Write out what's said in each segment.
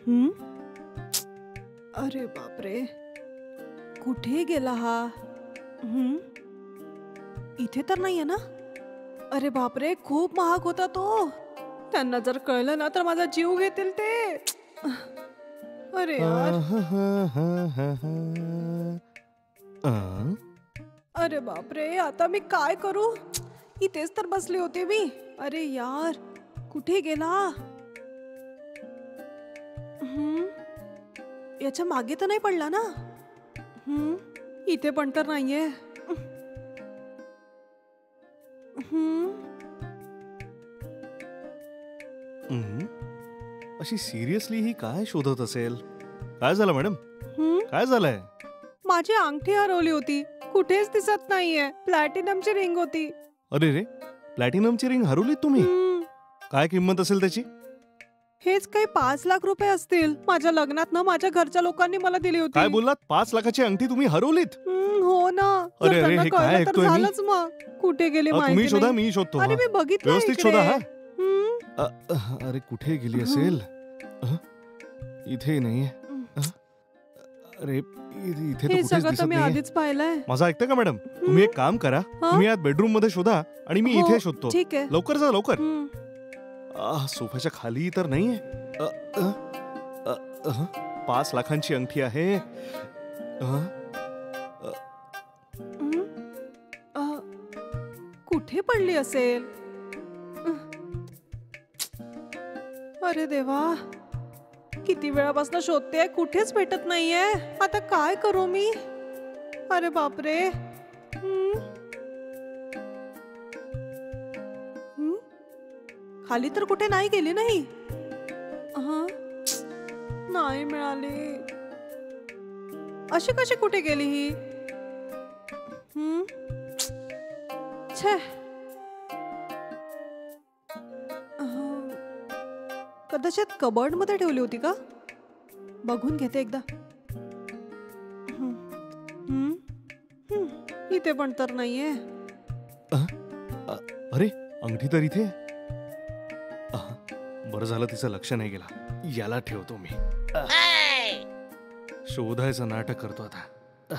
हं? अरे बापरे, कुठे गेला हा? हं? इथे तर नाहीये ना? अरे बापरे, खूप महाग होता तो. त्यांना जर कळलं ना तर माझा जीव घेतील ते. अरे यार. अरे बापरे, आता मी काय करू? इथेच तर बसली होते मी. अरे यार, कुठे गेला? याच्या मागे तर नाही पडला ना? इथे पण तर नाहीये. अशी सिरियसली ही काय शोधत असेल? काय झालं मॅडम? काय झालंय? माझी अंगठी हरवली होती, कुठेच दिसत नाहीये. प्लॅटिनमची रिंग होती. अरे रे, प्लॅटिनमची रिंग हरवली तुम्ही? काय किंमत असेल त्याची? हेच काही 5 लाख रुपये असतील. माझ्या लग्नात ना माझ्या घरच्या लोकांनी मला दिली होती. काय बोललात? 5 लाखाची अंगठी तुम्ही हरवलीत? हो ना. अरे अरे, हे काय ऐकतोय मी? झालंच मग. कुठे गेली माहिती तुम्ही नाही. शोधा, मी शोधतो. अरे मी बघितलं. व्यवस्थित शोधा. हा अरे कुठे गेली असेल? इथे नाहीये. अरे इथे तर कुठेच दिसत मी नाहीये. आधीच पाहिलंय. माझं ऐकतं का मॅडम? तुम्ही एक काम करा, तुम्ही यात बेडरूम मध्ये शोधा आणि मी इथे शोधतो. ठीक आहे. लवकर जा लवकर. सोफ्याच्या खाली तर नाहीये. 5 लाखांची अंगठी आहे. कुठे पडली असेल? अरे देवा, किती वेळापासून शोधते, कुठेच भेटत नाहीये. आता काय करू मी? अरे बापरे. खाली तर कुठे नाही गेली नाही. नाही मिळाली. अशी कशी कुठे गेली ही? छे, कदाचित कबर्ड मध्ये ठेवली होती का? बघून घेते एकदा. इथे पण तर नाहीये. अरे अंगठी तर इथे. बरं झालं तिचं लक्ष नाही गेला. याला ठेवतो मी. शोधायचं नाटक करतो आता.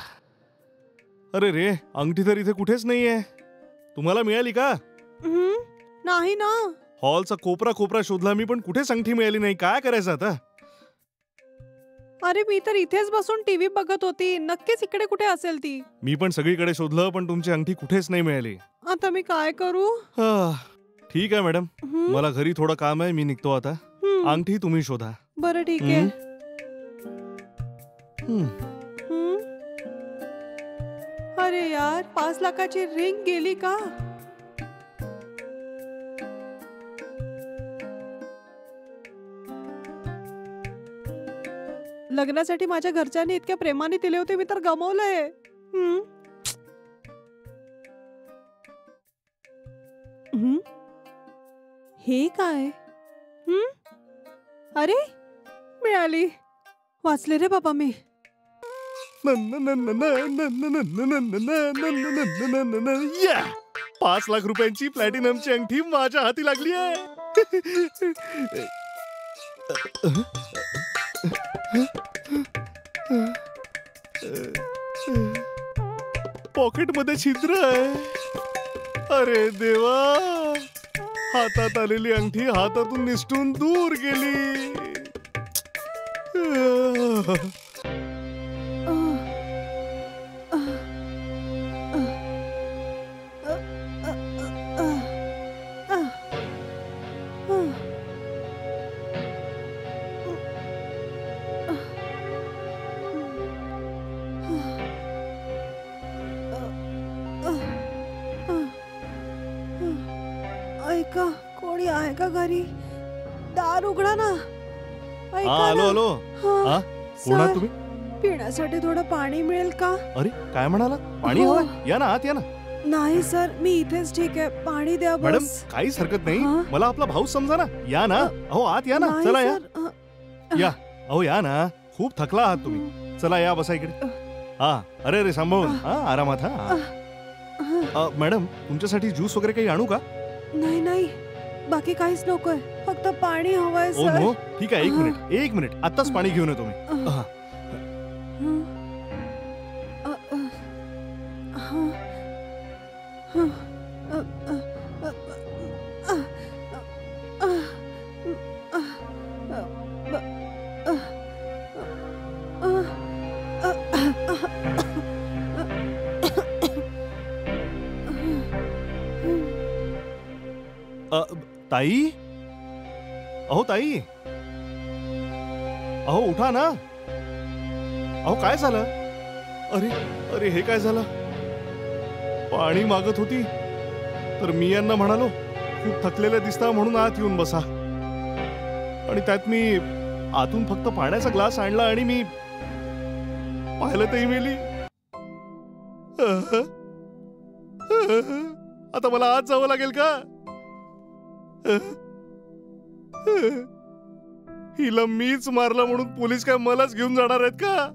अरे रे, अंगठी तर इथे कुठेच नाहीये. तुम्हाला मिळाली का? नाही ना. हॉलचा कोपरा कोपरा शोधला मी, पण कुठेच अंगठी मिळाली नाही. काय करायचं आता? अरे मी तर इथेच बसून टीव्ही बघत होती. नक्कीच इकडे कुठे असेल ती. मी पण सगळीकडे शोधलं, पण तुमची अंगठी कुठेच नाही मिळाली. आता मी काय करू? ठीक आहे मॅडम, मला घरी थोडं काम आहे, मी निघतो आता. अंगठी तुम्ही शोधा. बरं ठीक आहे. अरे यार, 5 लाखाची रिंग गेली का? लग्नासाठी माझ्या घरच्यांनी इतक्या प्रेमाने दिले होते, मी तर गमावलंय. हे काय? अरे मिळाली. वाचले रे बाबा मी. 5 लाख रुपयांची प्लॅटिनमची अंगठी माझ्या हाती लागली आहे. पॉकेट मध्ये छिद्र आहे. अरे देवा, हातात आलेली अंगठी हातातून निसटून दूर गेली. ऐका, कोणी आहे का घरी? दार उघडा ना. Hello hello. कोण आहात तुम्ही? पिण्यासाठी थोडं पाणी मिळेल का? अरे काय म्हणाला? पाणी हवं? या ना आत या ना. नाही सर, मी इथेच ठीक आहे. पाणी द्या बस. मॅडम काहीच हरकत नाही. मला आपला भाऊ समजा ना. या ना. अहो आत या ना. चला या. या. अहो या ना. खूप थकला आहात तुम्ही. चला या, बसा इकडे. अरे रे सांभाळून. आरामात. मॅडम तुमच्यासाठी ज्यूस वगैरे काही आणू का? नाही नाही, बाकी काहीच नकोय, फक्त पाणी हवंय ओ सर. नो, ठीक आहे, एक मिनिट आत्ताच पाणी घेऊन येतो मी. हा. ताई, अहो ताई, अहो उठा ना. अहो काय झालं? अरे अरे हे काय झालं? पाणी मागत होती तर मी यांना म्हणालो खूप थकलेले दिसता म्हणून आत येऊन बसा, आणि त्यात मी आतून फक्त पाण्याचा ग्लास आणला आणि मी पाहिलं तर ही मेली. आता मला आत जावं लागेल का? हिला मीच मारला म्हणून पोलीस काय मलाच घेऊन जाणार आहेत का?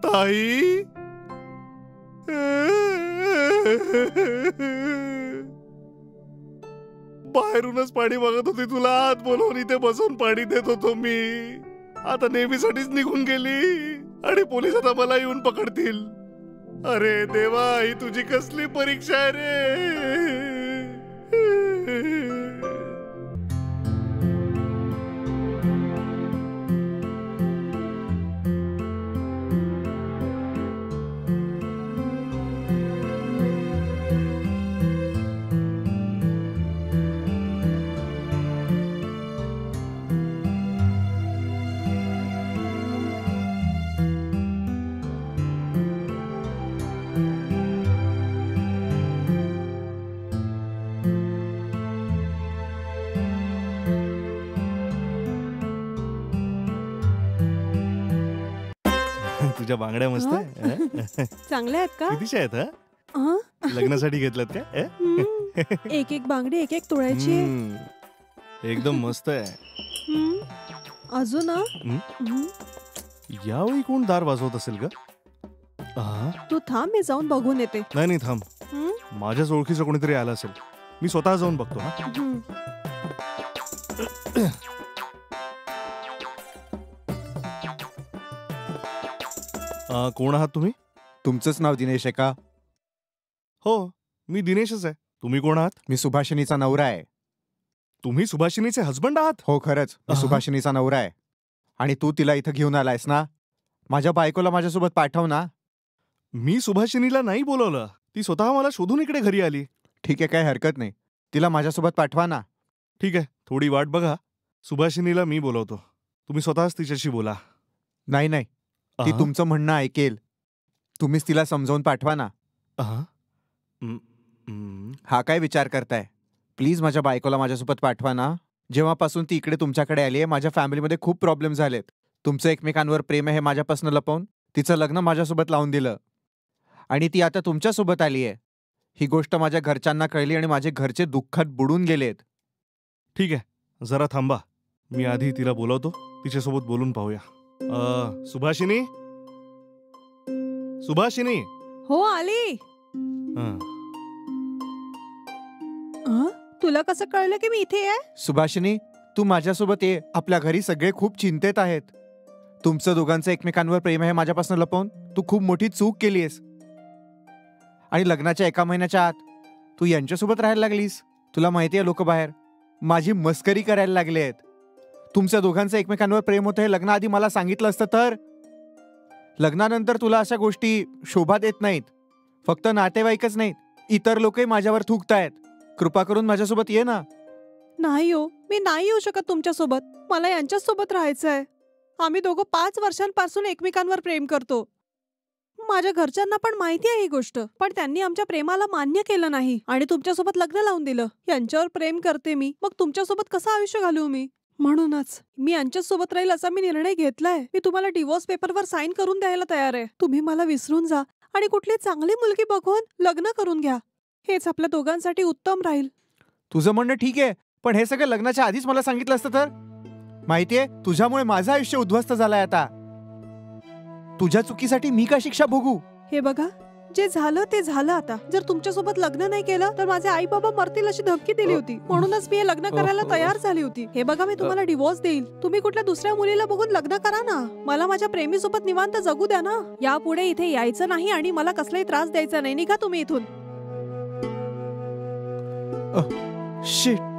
ताई, बाहेरूनच पाणी मागत होती, तुला आत बोलवून इथे बसून पाणी देत होतो मी. आता नेहमीसाठीच निघून गेली आणि पोलीस आता मला येऊन पकडतील. अरे देवा, ही तुझी कसली परीक्षा आहे रे? तुझ्या बांगड्या मस्त आहे. चांगल्या आहेत का? कितीच्या आहेत? हं? लग्नासाठी घेतल्यात का? एक एक बांगडी एक एक तोळ्याची आहे. एकदम मस्त आहे. अजून यावेळी कोण दार वाजवत असेल का? तू थांब, मी जाऊन बघून येते. नाही थांब, माझ्याच ओळखीचं कोणीतरी आलं असेल, मी स्वतः जाऊन बघतो. कोण आहात तुम्ही? तुमचंच नाव दिनेश आहे का? हो, मी दिनेशच आहे. तुम्ही कोण आहात? मी सुभाषिनीचा नवरा आहे. तुम्ही सुभाषिनीचे हसबंड आहात? हो, खरंच मी सुभाषिनीचा नवरा आहे. आणि तू तिला इथं घेऊन आलायस ना? माझ्या बायकोला माझ्यासोबत पाठव ना. मी सुभाषिनीला नाही बोलवलं, ती स्वतः मला शोधून इकडे घरी आली. ठीक आहे, काही हरकत नाही, तिला माझ्यासोबत पाठवा ना. ठीक आहे, थोडी वाट बघा, सुभाषिनीला मी बोलवतो, तुम्ही स्वतःच तिच्याशी बोला. नाही नाही, ती तुमचं म्हणणं ऐकेल, तुम्हीच तिला समजावून पाठवा ना. हा काय विचार करताय? प्लीज माझ्या बायकोला माझ्यासोबत पाठवा ना. जेव्हापासून ती इकडे तुमच्याकडे आली आहे, माझ्या फॅमिलीमध्ये खूप प्रॉब्लेम झालेत. तुमचं एकमेकांवर प्रेम आहे हे माझ्यापासून लपवून तिचं लग्न माझ्यासोबत लावून दिलं, आणि ती आता तुमच्यासोबत आली आहे. ही गोष्ट माझ्या घरच्यांना कळली आणि माझे घरचे दुःखात बुडून गेलेत. ठीक आहे, जरा थांबा, मी आधी तिला बोलवतो, तिच्यासोबत बोलून पाहूया. सुभाषिनी, सुभाषिनी. हो, आली. तुला कसं कळलं की मी इथे आहे? सुभाषिनी, तू माझ्यासोबत ये. आपल्या घरी सगळे खूप चिंतेत आहेत. तुमचं दोघांचं एकमेकांवर प्रेम आहे माझ्यापासून लपवून तू खूप मोठी चूक केलीस. आणि लग्नाच्या 1 महिन्याच्या आत तू यांच्यासोबत राहायला लागलीस. तुला माहिती आहे, लोक बाहेर माझी मस्करी करायला लागले आहेत. तुमच्या दोघांचं एकमेकांवर प्रेम होतं हे लग्नाआधी मला सांगितलं असतं तर. लग्नानंतर तुला अशा गोष्टी शोभा देत नाहीत. फक्त नातेवाईकच नाहीत, इतर लोकही माझ्यावर थुकतायत. कृपा करून माझ्यासोबत ये ना. नाही हो, मी नाही येऊ शकत तुमच्यासोबत. मला यांच्याच सोबत राहायचंय. आम्ही दोघं 5 वर्षांपासून एकमेकांवर प्रेम करतो. माझ्या घरच्यांना पण माहिती आहे ही गोष्ट, पण त्यांनी आमच्या प्रेमाला मान्य केलं नाही आणि तुमच्यासोबत लग्न लावून दिलं. यांच्यावर प्रेम करते मी, मग तुमच्यासोबत कसं आयुष्य घालू मी? म्हणूनच मी यांच्याच सोबत राहील असा मी निर्णय घेतलाय. मी तुम्हाला डिवोर्स पेपरवर साईन करून द्यायला तयार आहे. तुम्ही मला विसरून जा आणि कुठली चांगली मुलगी बघून लग्न करून घ्या. हेच आपल्या दोघांसाठी उत्तम राहील. तुझं म्हणणं ठीक आहे, पण हे सगळं लग्नाच्या आधीच मला सांगितलं असतं तर. माहितीये, तुझ्यामुळे माझं आयुष्य उद्ध्वस्त झालंय. आता तुझ्या चुकीसाठी मी का शिक्षा भोगू? हे बघा, जे झालं ते झालं आता. जर तुमच्यासोबत लग्न नाही केलं तर माझे आई बाबा मरतील अशी धमकी दिली होती. म्हणूनच मी हे लग्न करायला तयार झाली होती. हे बघा, मी तुम्हाला डिवोर्स देईल. तुम्ही कुठल्या दुसऱ्या मुलीला बघून लग्न करा ना. मला माझ्या प्रेमीसोबत निवांत जगू द्या ना. यापुढे इथे यायचं नाही आणि मला कसलाही त्रास द्यायचा नाही. निघा तुम्ही इथून. शिट.